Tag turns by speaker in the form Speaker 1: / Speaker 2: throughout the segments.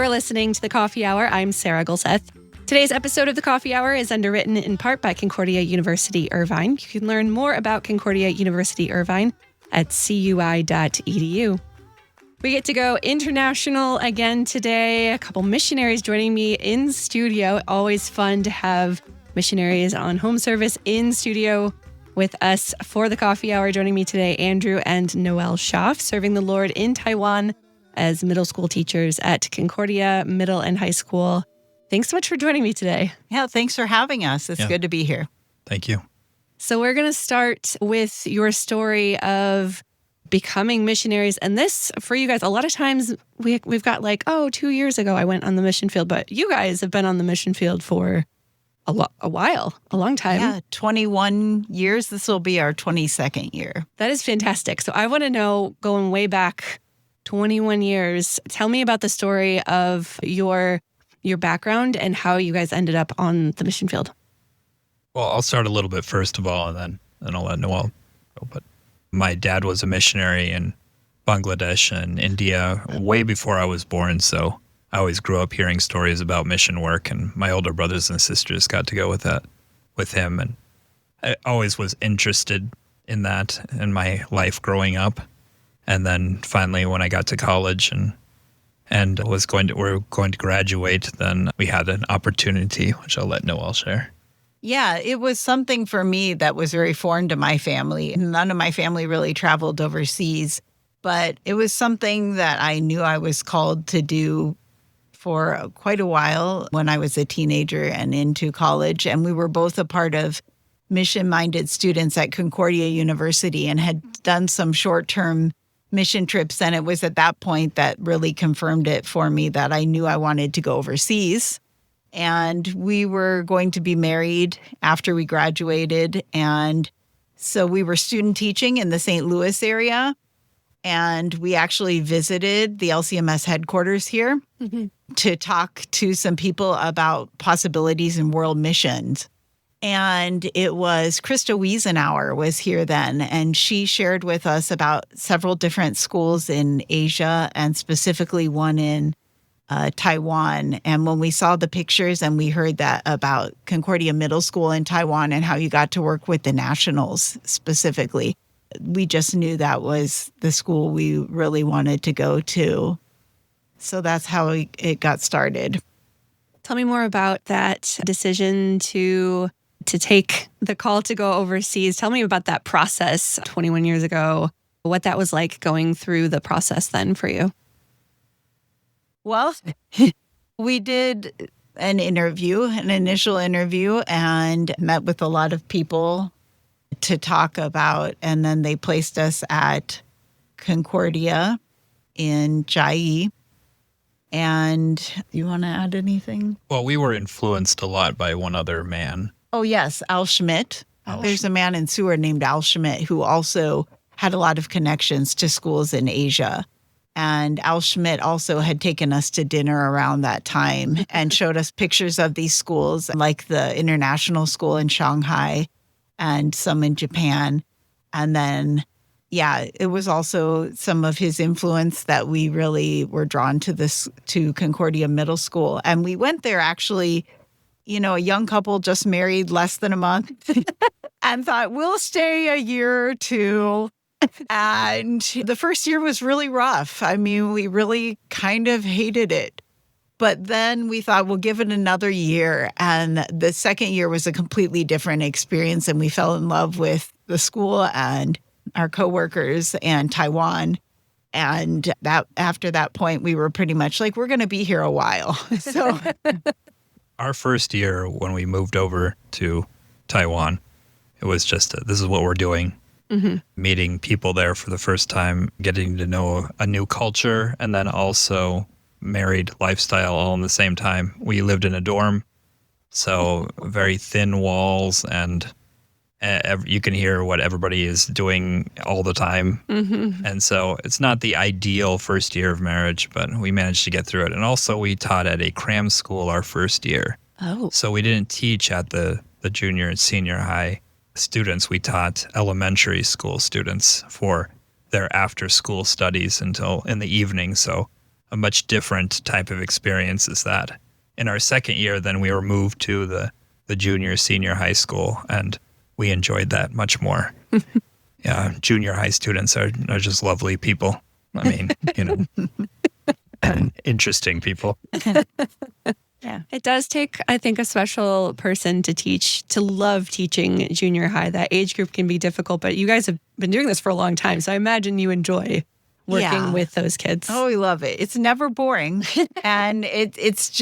Speaker 1: You're listening to The Coffee Hour. I'm Sarah Gulseth. Today's episode of The Coffee Hour is underwritten in part by Concordia University Irvine. You can learn more about Concordia University Irvine at cui.edu. We get to go international again today. A couple missionaries joining me in studio. Always fun to have missionaries on home service in studio with us for The Coffee Hour. Joining me today, Andrew and Noel Schaff, serving the Lord in Taiwan as middle school teachers at Concordia Middle and High School. Thanks so much for joining me today.
Speaker 2: Yeah, thanks for having us. It's good to be here.
Speaker 3: Thank you.
Speaker 1: So we're going to start with your story of becoming missionaries. And this, for you guys, a lot of times we've got 2 years ago I went on the mission field, but you guys have been on the mission field for a while, a long time.
Speaker 2: Yeah, 21 years. This will be our 22nd year.
Speaker 1: That is fantastic. So I want to know, going way back 21 years, tell me about the story of your background and how you guys ended up on the mission field.
Speaker 3: Well, I'll start a little bit first of all, and then I'll let Noel go. But my dad was a missionary in Bangladesh and India way before I was born, so I always grew up hearing stories about mission work, and my older brothers and sisters got to go with him, and I always was interested in that in my life growing up. And then finally, when I got to college and we're going to graduate, then we had an opportunity, which I'll let Noel share.
Speaker 2: Yeah, it was something for me that was very foreign to my family. None of my family really traveled overseas, but it was something that I knew I was called to do for quite a while when I was a teenager and into college. And we were both a part of mission-minded students at Concordia University and had done some short-term mission trips. And it was at that point that really confirmed it for me that I knew I wanted to go overseas. And we were going to be married after we graduated. And so we were student teaching in the St. Louis area. And we actually visited the LCMS headquarters here to talk to some people about possibilities in world missions. And it was Krista Wiesenauer was here then, and she shared with us about several different schools in Asia and specifically one in Taiwan. And when we saw the pictures and we heard that about Concordia Middle School in Taiwan and how you got to work with the nationals specifically, we just knew that was the school we really wanted to go to. So that's how it got started.
Speaker 1: Tell me more about that decision to take the call to go overseas. Tell me about that process 21 years ago, what that was like going through the process then for you.
Speaker 2: Well, we did an initial interview, and met with a lot of people to talk about, and then they placed us at Concordia in Chiayi. And you want to add anything?
Speaker 3: Well, we were influenced a lot by one other man.
Speaker 2: Oh, yes, Al Schmidt. There's a man in Seward named Al Schmidt who also had a lot of connections to schools in Asia. And Al Schmidt also had taken us to dinner around that time and showed us pictures of these schools, like the international school in Shanghai and some in Japan. And then, it was also some of his influence that we really were drawn to Concordia Middle School. And we went there actually, a young couple just married less than a month and thought, we'll stay a year or two. And the first year was really rough. I mean, we really kind of hated it. But then we thought, we'll give it another year. And the second year was a completely different experience. And we fell in love with the school and our coworkers and Taiwan. And that after that point, we were pretty much like, we're going to be here a while. So
Speaker 3: our first year when we moved over to Taiwan, it was just, this is what we're doing. Mm-hmm. Meeting people there for the first time, getting to know a new culture, and then also married lifestyle all in the same time. We lived in a dorm, so very thin walls, and you can hear what everybody is doing all the time. Mm-hmm. And so it's not the ideal first year of marriage, but we managed to get through it. And also we taught at a cram school our first year. Oh. So we didn't teach at the junior and senior high students. We taught elementary school students for their after-school studies until in the evening. So a much different type of experience as that. In our second year, then we were moved to the junior, senior high school, and we enjoyed that much more. Yeah, junior high students are just lovely people. I mean, interesting people.
Speaker 1: Yeah. It does take, I think, a special person to love teaching junior high. That age group can be difficult, but you guys have been doing this for a long time. So I imagine you enjoy working with those kids.
Speaker 2: Oh, we love it. It's never boring. And it's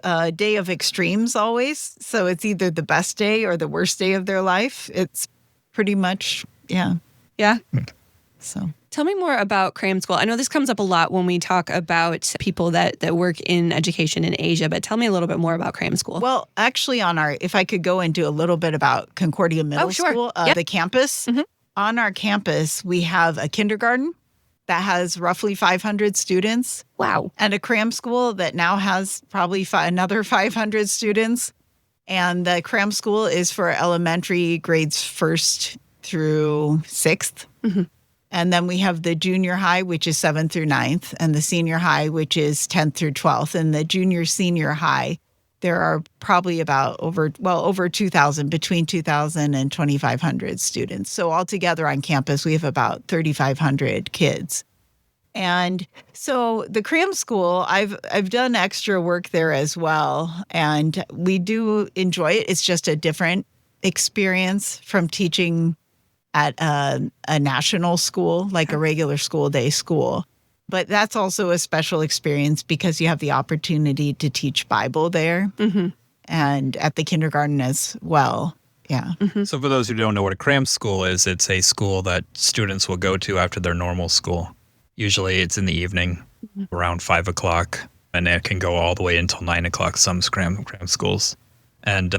Speaker 2: a day of extremes always. So it's either the best day or the worst day of their life. It's pretty much, yeah.
Speaker 1: Yeah.
Speaker 2: So
Speaker 1: tell me more about cram school. I know this comes up a lot when we talk about people that work in education in Asia, but tell me a little bit more about cram school.
Speaker 2: Well, actually if I could go into a little bit about Concordia Middle School, the campus. Mm-hmm. On our campus, we have a kindergarten that has roughly 500 students.
Speaker 1: Wow.
Speaker 2: And a cram school that now has probably another 500 students. And the cram school is for elementary grades 1st through 6th. Mm-hmm. And then we have the junior high, which is 7th through 9th, and the senior high, which is 10th through 12th. And the junior senior high, there are probably about over 2,000, between 2,000 and 2,500 students. So altogether on campus, we have about 3,500 kids. And so the cram school, I've done extra work there as well, and we do enjoy it. It's just a different experience from teaching at a national school, like a regular school day school. But that's also a special experience because you have the opportunity to teach Bible there, mm-hmm. and at the kindergarten as well. Yeah.
Speaker 3: Mm-hmm. So for those who don't know what a cram school is, it's a school that students will go to after their normal school. Usually it's in the evening, mm-hmm. around 5 o'clock, and it can go all the way until 9 o'clock, some cram schools. And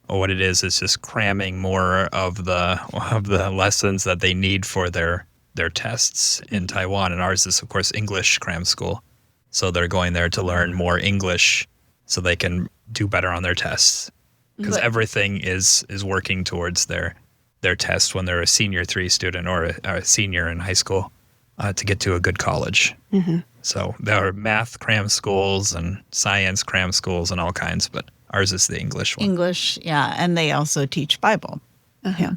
Speaker 3: what it is just cramming more of the lessons that they need for their tests in Taiwan. And ours is, of course, English cram school. So they're going there to learn more English so they can do better on their tests. Because everything is working towards their test when they're a senior 3 student or a senior in high school to get to a good college. Mm-hmm. So there are math cram schools and science cram schools and all kinds, but ours is the English one.
Speaker 2: English, yeah. And they also teach Bible.
Speaker 1: Uh-huh. Yeah.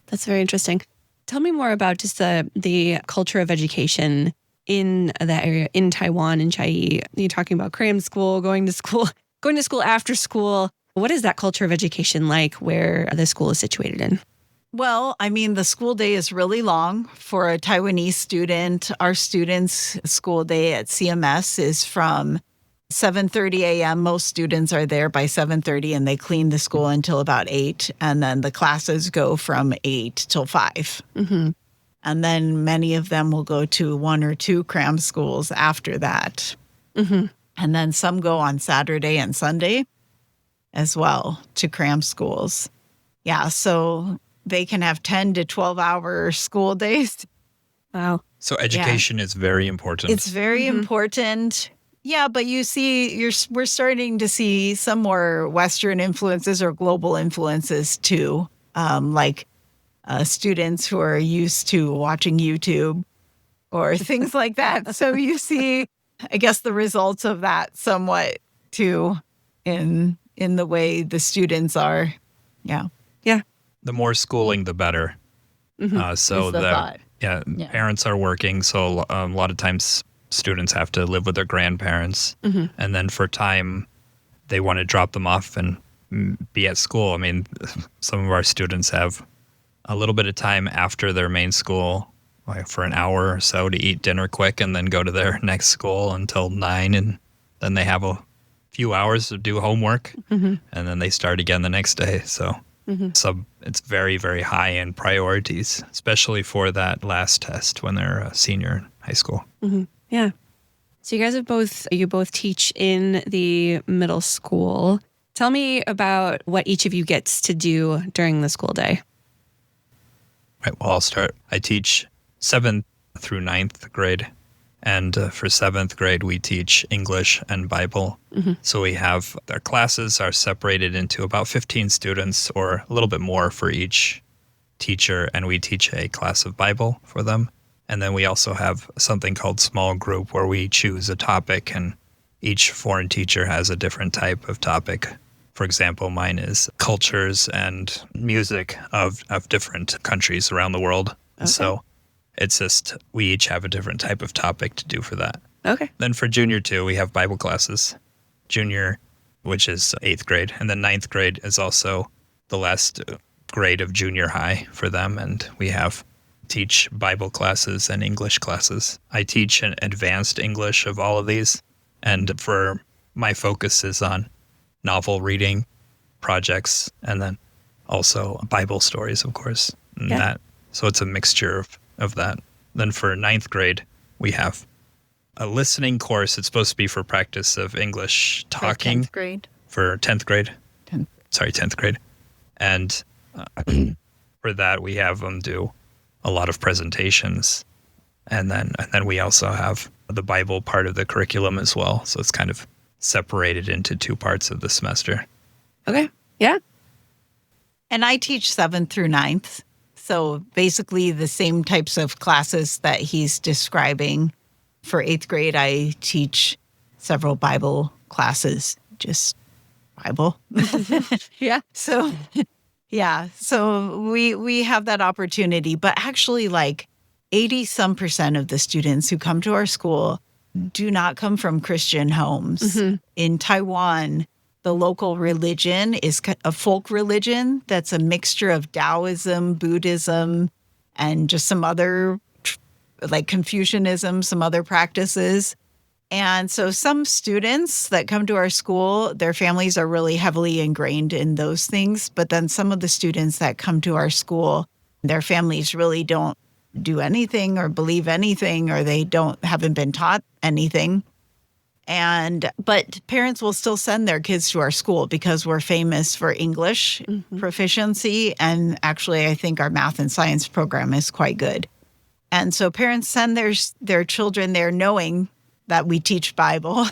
Speaker 1: That's very interesting. Tell me more about just the culture of education in that area, in Taiwan, in Chiayi. You're talking about cram school, going to school after school. What is that culture of education like where the school is situated in?
Speaker 2: Well, I mean, the school day is really long for a Taiwanese student. Our students' school day at CMS is from 7:30 a.m. Most students are there by 7:30, and they clean the school until about 8. And then the classes go from 8 till 5. Mm-hmm. And then many of them will go to 1 or 2 cram schools after that. Mm-hmm. And then some go on Saturday and Sunday as well to cram schools. Yeah, so they can have 10 to 12-hour school days.
Speaker 1: Wow.
Speaker 3: So education is very important.
Speaker 2: It's very mm-hmm. important. Yeah, but you see, we're starting to see some more Western influences or global influences too, like students who are used to watching YouTube or things like that. So you see, I guess, the results of that somewhat too in the way the students are. Yeah.
Speaker 1: Yeah.
Speaker 3: The more schooling, the better. Mm-hmm. So parents are working, so a lot of times students have to live with their grandparents, mm-hmm. and then for time, they want to drop them off and be at school. I mean, some of our students have a little bit of time after their main school, like for an hour or so to eat dinner quick and then go to their next school until 9, and then they have a few hours to do homework, mm-hmm. and then they start again the next day. So it's very, very high in priorities, especially for that last test when they're a senior in high school.
Speaker 1: Mm-hmm. Yeah. So you guys both teach in the middle school. Tell me about what each of you gets to do during the school day.
Speaker 3: Right. Well, I'll start. I teach 7th through 9th grade. And for 7th grade, we teach English and Bible. Mm-hmm. So we have our classes are separated into about 15 students or a little bit more for each teacher. And we teach a class of Bible for them. And then we also have something called small group where we choose a topic and each foreign teacher has a different type of topic. For example, mine is cultures and music of different countries around the world.
Speaker 1: Okay.
Speaker 3: So it's just we each have a different type of topic to do for that.
Speaker 1: Okay.
Speaker 3: Then for junior 2, we have Bible classes. Junior, which is 8th grade. And then 9th grade is also the last grade of junior high for them. And we teach Bible classes and English classes. I teach an advanced English of all of these. And for my focus is on novel reading projects and then also Bible stories, of course. And so it's a mixture of that. Then for 9th grade, we have a listening course. It's supposed to be for practice of English talking.
Speaker 2: For 10th grade.
Speaker 3: For 10th grade. 10th grade. And for that, we have them do a lot of presentations. And then we also have the Bible part of the curriculum as well. So it's kind of separated into 2 parts of the semester.
Speaker 1: Okay. Yeah.
Speaker 2: And I teach 7th through 9th. So basically the same types of classes that he's describing. For 8th grade, I teach several Bible classes, just Bible.
Speaker 1: Yeah.
Speaker 2: So, yeah. So we have that opportunity. But actually, like 80% of the students who come to our school do not come from Christian homes. Mm-hmm. In Taiwan, the local religion is a folk religion that's a mixture of Taoism, Buddhism, and just some other like Confucianism, some other practices. And so some students that come to our school, their families are really heavily ingrained in those things. But then some of the students that come to our school, their families really don't do anything or believe anything, or they haven't been taught anything. But parents will still send their kids to our school because we're famous for English proficiency. And actually, I think our math and science program is quite good. And so parents send their children there knowing that we teach Bible.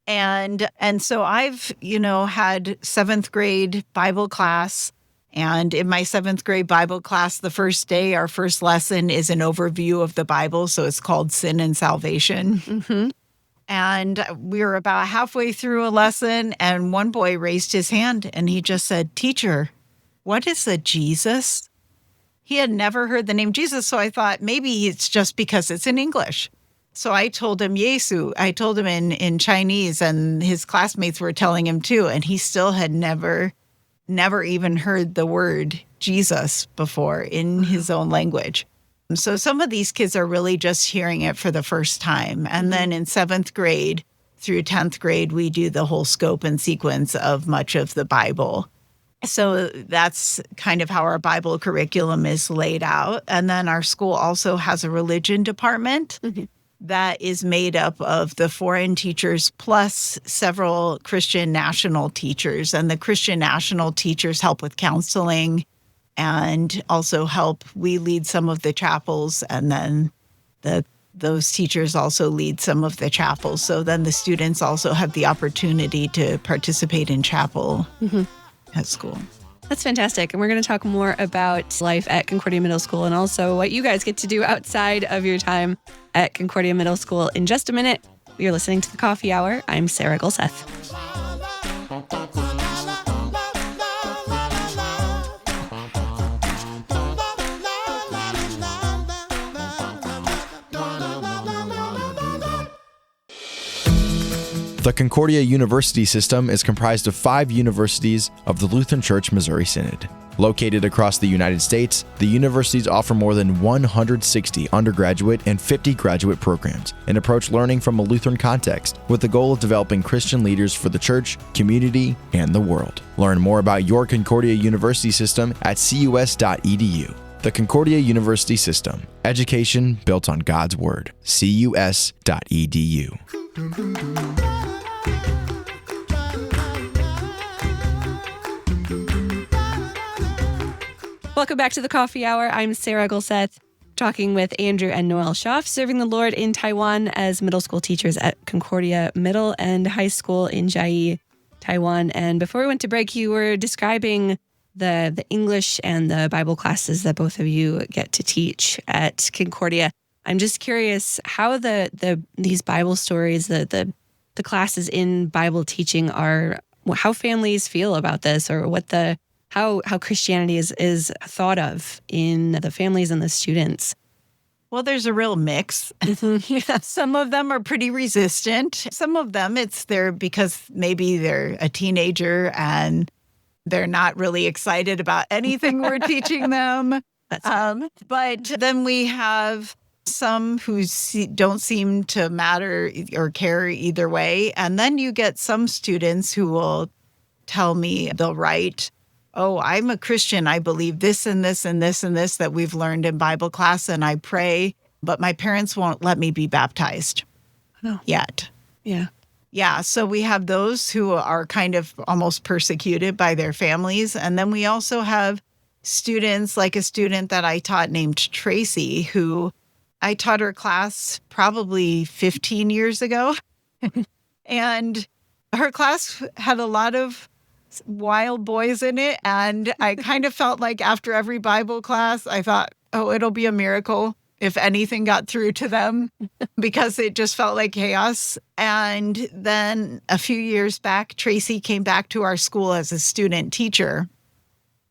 Speaker 2: And so I've, had 7th grade Bible class. And in my 7th grade Bible class, the first day, our first lesson is an overview of the Bible. So it's called Sin and Salvation. Mm-hmm. And we were about halfway through a lesson, and one boy raised his hand, and he just said, "Teacher, what is a Jesus?" He had never heard the name Jesus, so I thought maybe it's just because it's in English. So I told him Yesu. I told him in Chinese, and his classmates were telling him too, and he still had never even heard the word Jesus before in his own language. So some of these kids are really just hearing it for the first time. And then in 7th grade through 10th grade, we do the whole scope and sequence of much of the Bible. So that's kind of how our Bible curriculum is laid out. And then our school also has a religion department that is made up of the foreign teachers plus several Christian national teachers. And the Christian national teachers help with counseling and also we lead some of the chapels, and then those teachers also lead some of the chapels. So then the students also have the opportunity to participate in chapel at school.
Speaker 1: That's fantastic. And we're going to talk more about life at Concordia Middle School and also what you guys get to do outside of your time at Concordia Middle School in just a minute. You're listening to The Coffee Hour. I'm Sarah Gulseth.
Speaker 4: The Concordia University system is comprised of 5 universities of the Lutheran Church Missouri Synod. Located across the United States, the universities offer more than 160 undergraduate and 50 graduate programs and approach learning from a Lutheran context with the goal of developing Christian leaders for the church, community, and the world. Learn more about your Concordia University system at cus.edu. The Concordia University System. Education built on God's Word. cus.edu.
Speaker 1: Welcome back to the Coffee Hour. I'm Sarah Gulseth, talking with Andrew and Noel Schaff, serving the Lord in Taiwan as middle school teachers at Concordia Middle and High School in Chiayi, Taiwan. And before we went to break, you were describing the English and the Bible classes that both of you get to teach at Concordia. I'm just curious how these Bible stories, the classes in Bible teaching are, how families feel about this, or how Christianity is thought of in the families and the students.
Speaker 2: Well, there's a real mix.
Speaker 1: Yeah.
Speaker 2: Some of them are pretty resistant. Some of them, it's there because maybe they're a teenager and they're not really excited about anything we're teaching them. But then we have some who don't seem to matter or care either way. And then you get some students who will tell me, they'll write, oh, I'm a Christian. I believe this and this and this and this that we've learned in Bible class, and I pray, but my parents won't let me be baptized yet.
Speaker 1: Yeah.
Speaker 2: Yeah, so we have those who are kind of almost persecuted by their families. And then we also have students, like a student that I taught named Tracy, who I taught her class probably 15 years ago. And her class had a lot of wild boys in it. And I kind of felt like after every Bible class, I thought, oh, it'll be a miracle if anything got through to them, because it just felt like chaos. And then a few years back, Tracy came back to our school as a student teacher.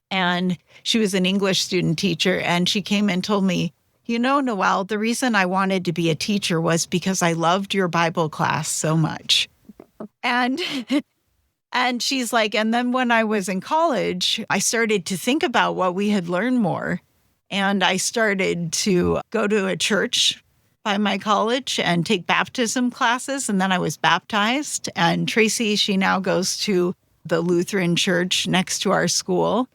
Speaker 2: And she was an English student teacher. And she came and told me, you know, Noel, the reason I wanted to be a teacher was because I loved your Bible class so much. And she's like, and then when I was in college, I started to think about what we had learned more. And I started to go to a church by my college and take baptism classes. And then I was baptized. And Tracy, she now goes to the Lutheran church next to our school.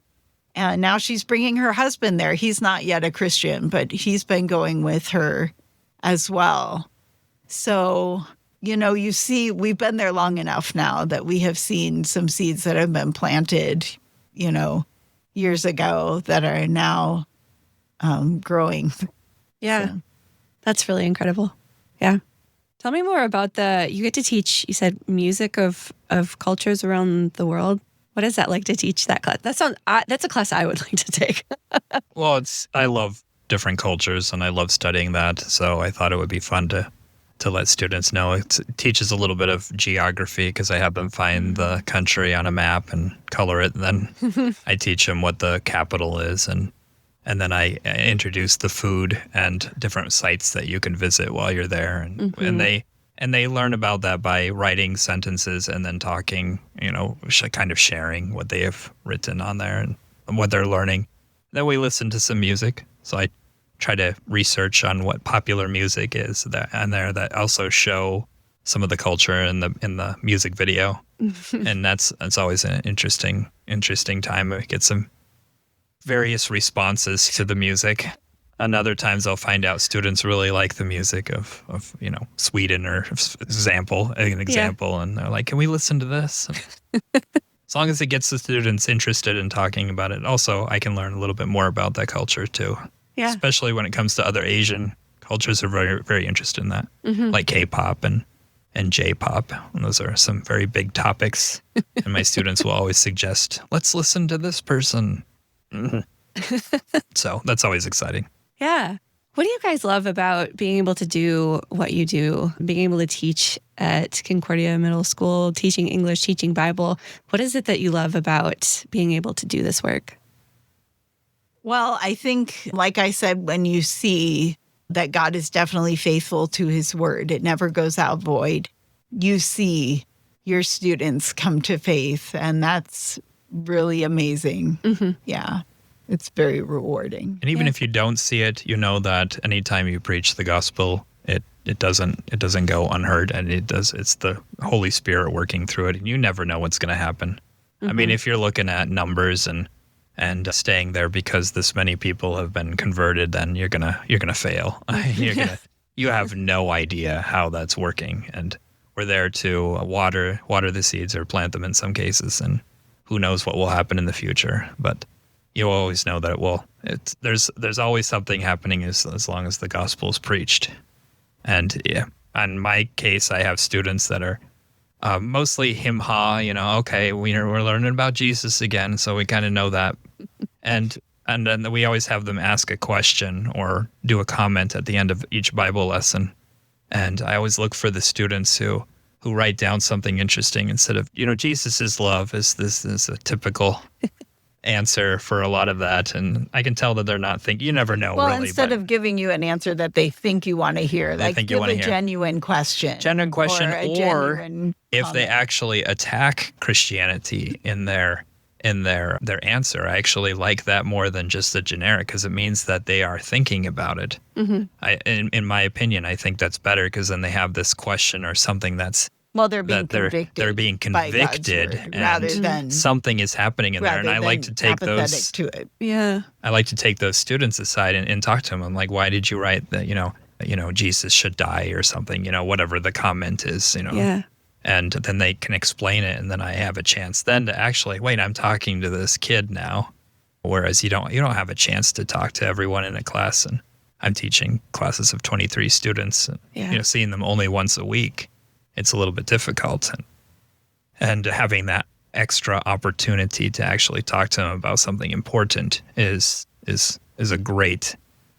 Speaker 2: And now she's bringing her husband there. He's not yet a Christian, but he's been going with her as well. So, you know, you see, we've been there long enough now that we have seen some seeds that have been planted, you know, years ago that are now growing.
Speaker 1: Yeah.
Speaker 2: So.
Speaker 1: That's really incredible. Yeah. Tell me more about you get to teach, you said, music of cultures around the world. What is that like to teach that class? That's a class I would like to take.
Speaker 3: Well, I love different cultures and I love studying that. So I thought it would be fun to let students know. It teaches a little bit of geography because I have them find the country on a map and color it. And then I teach them what the capital is. And then I introduce the food and different sites that you can visit while you're there. And they learn about that by writing sentences and then talking, you know, kind of sharing what they have written on there and what they're learning. Then we listen to some music. So I try to research on what popular music is that also show some of the culture in the music video. And that's always an interesting time. We get some various responses to the music. And other times I'll find out students really like the music of you know, Sweden or an example, yeah. And they're like, can we listen to this? As long as it gets the students interested in talking about it. Also, I can learn a little bit more about that culture too.
Speaker 1: Yeah.
Speaker 3: Especially when it comes to other Asian cultures are very, very interested in that, like K-pop and J-pop. And those are some very big topics. And my students will always suggest, let's listen to this person. So that's always exciting.
Speaker 1: Yeah. What do you guys love about being able to do what you do, being able to teach at Concordia Middle School, teaching English, teaching Bible? What is it that you love about being able to do this work?
Speaker 2: Well, I think, like I said, when you see that God is definitely faithful to his word, it never goes out void. You see your students come to faith, and that's really amazing. Yeah. It's very rewarding.
Speaker 3: And even if you don't see it, you know that anytime you preach the gospel, it doesn't go unheard, and it's the Holy Spirit working through it, and you never know what's going to happen. I mean, if you're looking at numbers and staying there because this many people have been converted, then you're gonna fail. You have no idea how that's working, and we're there to water the seeds or plant them in some cases, and who knows what will happen in the future, but you always know that it will. There's always something happening as long as the gospel is preached. And yeah, in my case, I have students that are mostly him-ha, okay, we're learning about Jesus again, so we kind of know that. And then we always have them ask a question or do a comment at the end of each Bible lesson. And I always look for the students who write down something interesting instead of, Jesus is love is a typical answer for a lot of that. And I can tell that they're not thinking, you never know,
Speaker 2: well,
Speaker 3: really.
Speaker 2: Instead of giving you an answer that they think you want to hear, give a genuine question.
Speaker 3: Genuine question, or if
Speaker 2: comment.
Speaker 3: they actually attack Christianity in their answer, I actually like that more than just the generic, because it means that they are thinking about it. Mm-hmm. In my opinion, I think that's better, because then they have this question or something that's
Speaker 2: they're being convicted.
Speaker 3: They're being convicted,
Speaker 2: word, rather than
Speaker 3: something is happening in there. And I like to take those
Speaker 2: to it.
Speaker 1: Yeah.
Speaker 3: I like to take those students aside and talk to them. I'm like, why did you write that? Jesus should die or something. Whatever the comment is.
Speaker 1: Yeah.
Speaker 3: And then they can explain it, and then I have a chance then to actually wait. I'm talking to this kid now, whereas you don't have a chance to talk to everyone in a class. And I'm teaching classes of 23 students, and seeing them only once a week, it's a little bit difficult. And having that extra opportunity to actually talk to them about something important is a great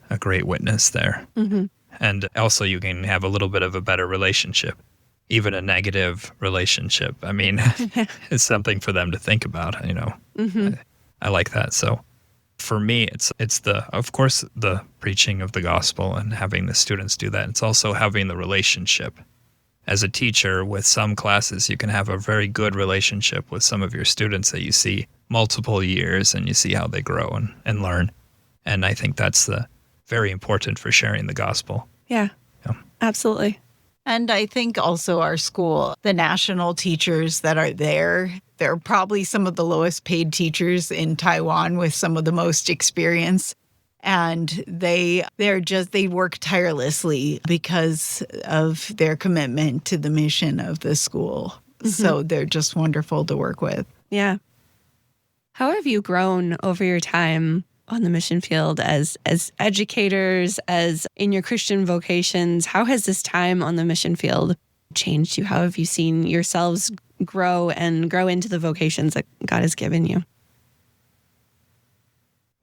Speaker 3: witness there. Mm-hmm. And also you can have a little bit of a better relationship. Even a negative relationship, I mean, it's something for them to think about, Mm-hmm. I like that. So for me, it's of course, the preaching of the gospel and having the students do that. It's also having the relationship. As a teacher with some classes, you can have a very good relationship with some of your students that you see multiple years, and you see how they grow and learn. And I think that's very important for sharing the gospel.
Speaker 1: Yeah. Absolutely.
Speaker 2: And I think also our school, the national teachers that are there, they're probably some of the lowest paid teachers in Taiwan with some of the most experience. And they work tirelessly because of their commitment to the mission of the school. Mm-hmm. So they're just wonderful to work with.
Speaker 1: Yeah. How have you grown over your time on the mission field as educators, as in your Christian vocations? How has this time on the mission field changed you? How have you seen yourselves grow into the vocations that God has given you?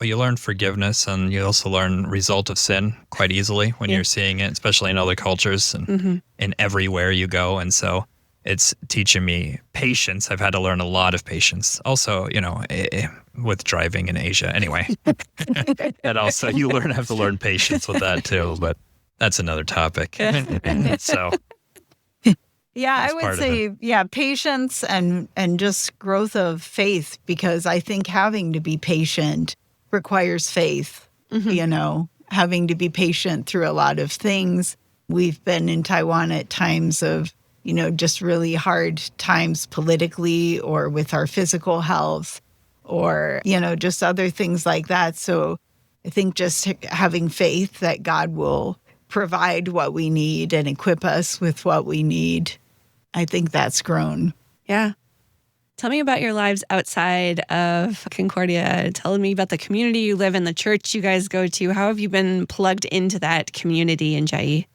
Speaker 3: Well, you learn forgiveness, and you also learn result of sin quite easily when you're seeing it, especially in other cultures and in everywhere you go. And so it's teaching me patience. I've had to learn a lot of patience. Also, with driving in Asia. Anyway, and also you have to learn patience with that too. But that's another topic. So,
Speaker 2: I would say, patience and just growth of faith, because I think having to be patient requires faith. Mm-hmm. Having to be patient through a lot of things. We've been in Taiwan at times of just really hard times politically or with our physical health or, just other things like that. So I think just having faith that God will provide what we need and equip us with what we need, I think that's grown.
Speaker 1: Yeah. Tell me about your lives outside of Concordia. Tell me about the community you live in, the church you guys go to. How have you been plugged into that community in Chiayi?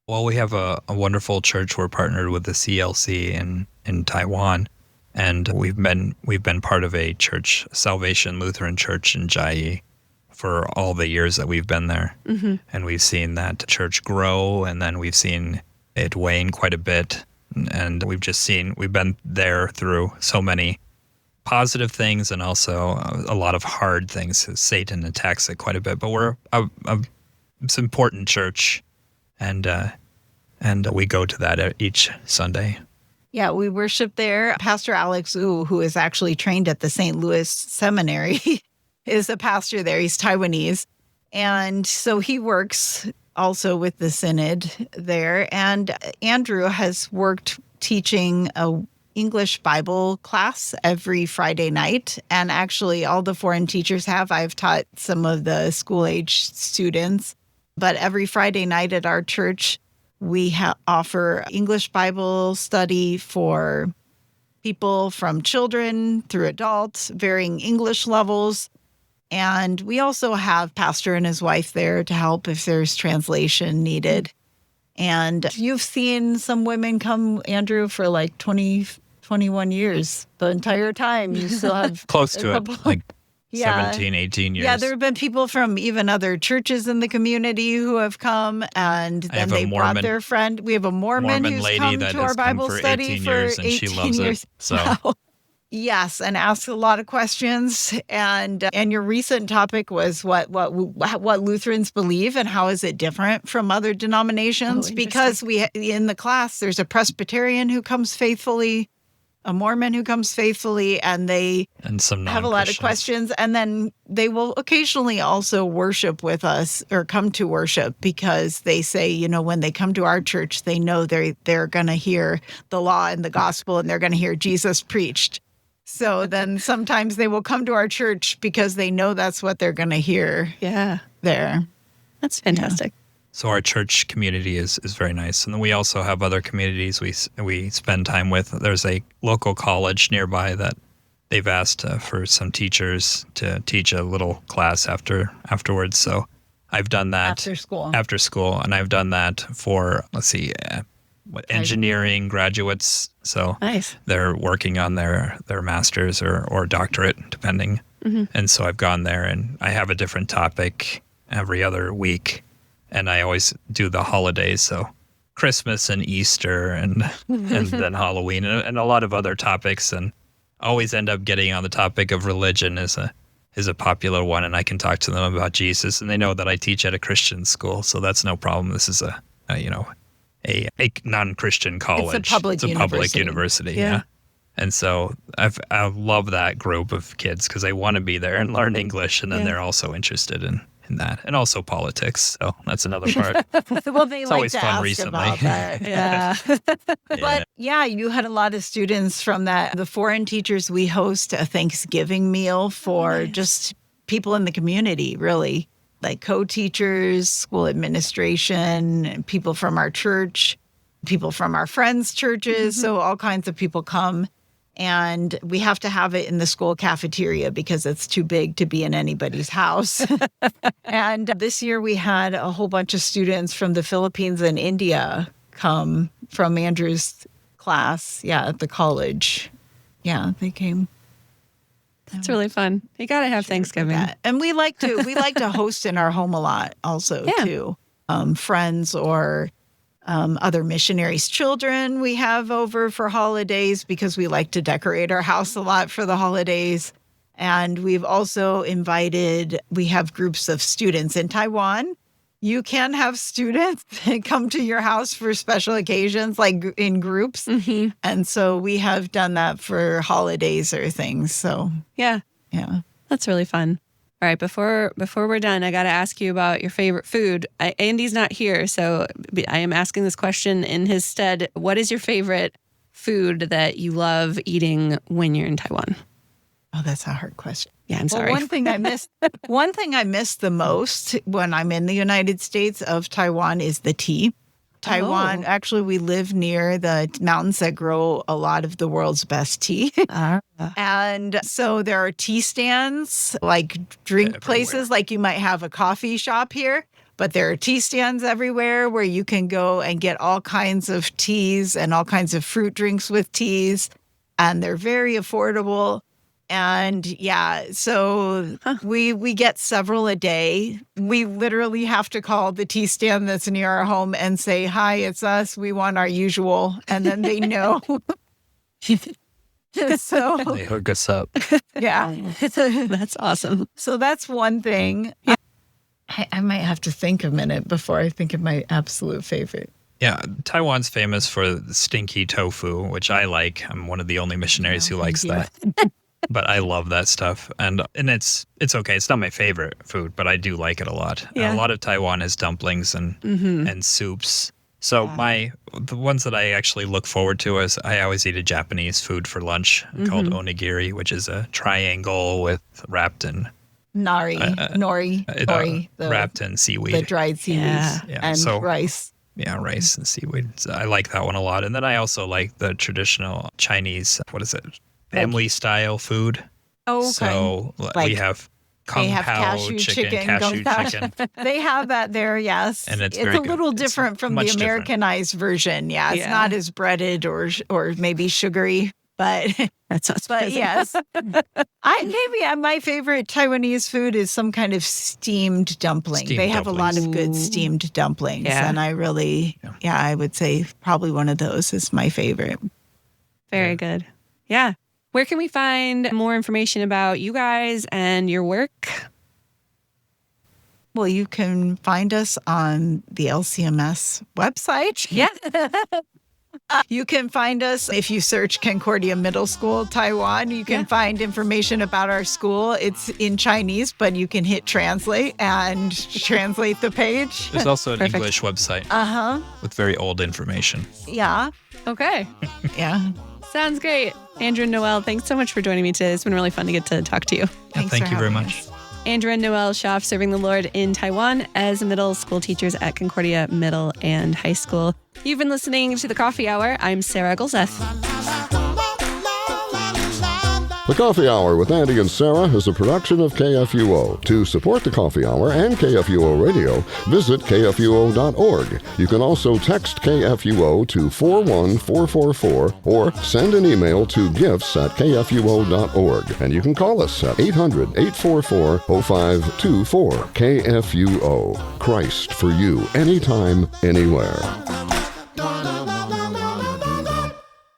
Speaker 3: Well, we have a wonderful church. We're partnered with the CLC in Taiwan, and we've been part of a church, Salvation Lutheran Church in Chiayi, for all the years that we've been there. Mm-hmm. And we've seen that church grow, and then we've seen it wane quite a bit. And we've been there through so many positive things and also a lot of hard things. Satan attacks it quite a bit, but we're it's an important church. And we go to that each Sunday.
Speaker 2: Yeah, we worship there. Pastor Alex Wu, who is actually trained at the St. Louis Seminary, is a pastor there. He's Taiwanese. And so he works also with the synod there. And Andrew has worked teaching a English Bible class every Friday night. And actually all the foreign teachers have. I've taught some of the school-age students. But every Friday night at our church, we offer English Bible study for people from children through adults, varying English levels. And we also have pastor and his wife there to help if there's translation needed. And you've seen some women come, Andrew, for like 20, 21 years. The entire time you still have
Speaker 3: Close to it, like
Speaker 2: Yeah.
Speaker 3: 17, 18 years.
Speaker 2: Yeah, there have been people from even other churches in the community who have come, and then they brought their friend. We have a Mormon who's
Speaker 3: lady
Speaker 2: come
Speaker 3: that
Speaker 2: to
Speaker 3: has
Speaker 2: our Bible
Speaker 3: come for
Speaker 2: study
Speaker 3: 18
Speaker 2: for
Speaker 3: years, and
Speaker 2: 18
Speaker 3: she loves
Speaker 2: years.
Speaker 3: it. So
Speaker 2: Wow. Yes, and asks a lot of questions. And your recent topic was what Lutherans believe and how is it different from other denominations? Because we in the class there's a Presbyterian who comes faithfully, a Mormon who comes faithfully, and they
Speaker 3: some
Speaker 2: have a lot of questions. And then they will occasionally also worship with us or come to worship because they say, when they come to our church, they know they're going to hear the law and the gospel and they're going to hear Jesus preached. So then sometimes they will come to our church because they know that's what they're going to hear there.
Speaker 1: That's fantastic.
Speaker 3: So our church community is very nice. And then we also have other communities we spend time with. There's a local college nearby that they've asked for some teachers to teach a little class afterwards. So I've done that. After school. And I've done that for, engineering graduates. So
Speaker 1: nice.
Speaker 3: They're working on their master's or doctorate, depending. Mm-hmm. And so I've gone there and I have a different topic every other week. And I always do the holidays, so Christmas and Easter and then Halloween and a lot of other topics, and always end up getting on the topic of religion is a popular one, and I can talk to them about Jesus, and they know that I teach at a Christian school, so that's no problem. This is a non-Christian college.
Speaker 2: It's a public university.
Speaker 3: Yeah. And so I love that group of kids because they want to be there and learn English, and then they're also interested in that, and also politics. So that's another part.
Speaker 2: Well, they
Speaker 3: it's
Speaker 2: like
Speaker 3: always
Speaker 2: to
Speaker 3: fun
Speaker 2: ask
Speaker 3: recently.
Speaker 2: about that. Yeah. But you had a lot of students from that. The foreign teachers, we host a Thanksgiving meal for just people in the community, really, like co-teachers, school administration, people from our church, people from our friends' churches. So all kinds of people come. And we have to have it in the school cafeteria because it's too big to be in anybody's house. And this year we had a whole bunch of students from the Philippines and India come from Andrew's class, at the college. Yeah, they came.
Speaker 1: That's really fun. You got to have Thanksgiving.
Speaker 2: And we like to host in our home a lot also too. Friends or other missionaries' children we have over for holidays because we like to decorate our house a lot for the holidays. And we've also we have groups of students in Taiwan. You can have students come to your house for special occasions, like in groups. Mm-hmm. And so we have done that for holidays or things. So, yeah.
Speaker 1: That's really fun. All right, before we're done, I got to ask you about your favorite food. Andy's not here, so I am asking this question in his stead. What is your favorite food that you love eating when you're in Taiwan?
Speaker 2: Oh, that's a hard question.
Speaker 1: Yeah, I'm sorry.
Speaker 2: One thing I miss the most when I'm in the United States of Taiwan is the tea. Taiwan, actually, we live near the mountains that grow a lot of the world's best tea. And so there are tea stands, like drink places, like you might have a coffee shop here, but there are tea stands everywhere where you can go and get all kinds of teas and all kinds of fruit drinks with teas. And they're very affordable. And so we get several a day. We literally have to call the tea stand that's near our home and say, "Hi, it's us. We want our usual." And then they know. So
Speaker 3: they hook us up.
Speaker 2: Yeah.
Speaker 1: That's awesome.
Speaker 2: So that's one thing. I might have to think a minute before I think of my absolute favorite.
Speaker 3: Yeah, Taiwan's famous for the stinky tofu, which I like. I'm one of the only missionaries who likes that. But I love that stuff. And it's okay. It's not my favorite food, but I do like it a lot.
Speaker 1: Yeah.
Speaker 3: And a lot of Taiwan has dumplings and soups. So the ones that I actually look forward to is I always eat a Japanese food for lunch called onigiri, which is a triangle wrapped in
Speaker 2: nori,
Speaker 3: wrapped in seaweed.
Speaker 2: The dried seaweed and rice.
Speaker 3: Yeah, rice and seaweed. So I like that one a lot. And then I also like the traditional Chinese, family style food.
Speaker 2: Oh, okay.
Speaker 3: So we have Kung
Speaker 2: they have
Speaker 3: Pao
Speaker 2: cashew chicken.
Speaker 3: cashew chicken.
Speaker 2: They have that there, yes.
Speaker 3: And it's
Speaker 2: a
Speaker 3: very
Speaker 2: little
Speaker 3: good. It's
Speaker 2: from the
Speaker 3: much different.
Speaker 2: Americanized version. Yeah, it's
Speaker 1: Yeah.
Speaker 2: not as breaded or maybe sugary, but
Speaker 1: That sounds
Speaker 2: but
Speaker 1: amazing.
Speaker 2: yes. My favorite Taiwanese food is some kind of steamed dumpling.
Speaker 3: Steamed
Speaker 2: they have a lot of good
Speaker 1: dumplings.
Speaker 2: steamed dumplings,
Speaker 1: Yeah.
Speaker 2: and I really, I would say probably one of those is my favorite.
Speaker 1: Very good. Yeah. Where can we find more information about you guys and your work?
Speaker 2: Well, you can find us on the LCMS website.
Speaker 1: Yeah.
Speaker 2: You can find us if you search Concordia Middle School, Taiwan. You can find information about our school. It's in Chinese, but you can hit translate and translate the page.
Speaker 3: There's also an
Speaker 1: Perfect.
Speaker 3: English website
Speaker 2: Uh-huh.
Speaker 3: with very old information.
Speaker 2: Yeah.
Speaker 1: Okay.
Speaker 2: Yeah.
Speaker 1: Sounds great. Andrew and Noel, thanks so much for joining me today. It's been really fun to get to talk to you.
Speaker 2: Thanks
Speaker 3: Thank
Speaker 2: for
Speaker 3: you very
Speaker 2: having
Speaker 3: much.
Speaker 2: us.
Speaker 1: Andrew and Noel Schaff serving the Lord in Taiwan as middle school teachers at Concordia Middle and High School. You've been listening to The Coffee Hour. I'm Sarah Golseth.
Speaker 5: The Coffee Hour with Andy and Sarah is a production of KFUO. To support the Coffee Hour and KFUO Radio, visit kfuo.org. You can also text KFUO to 41444 or send an email to gifts@kfuo.org. And you can call us at 800-844-0524. KFUO. Christ for you, anytime, anywhere.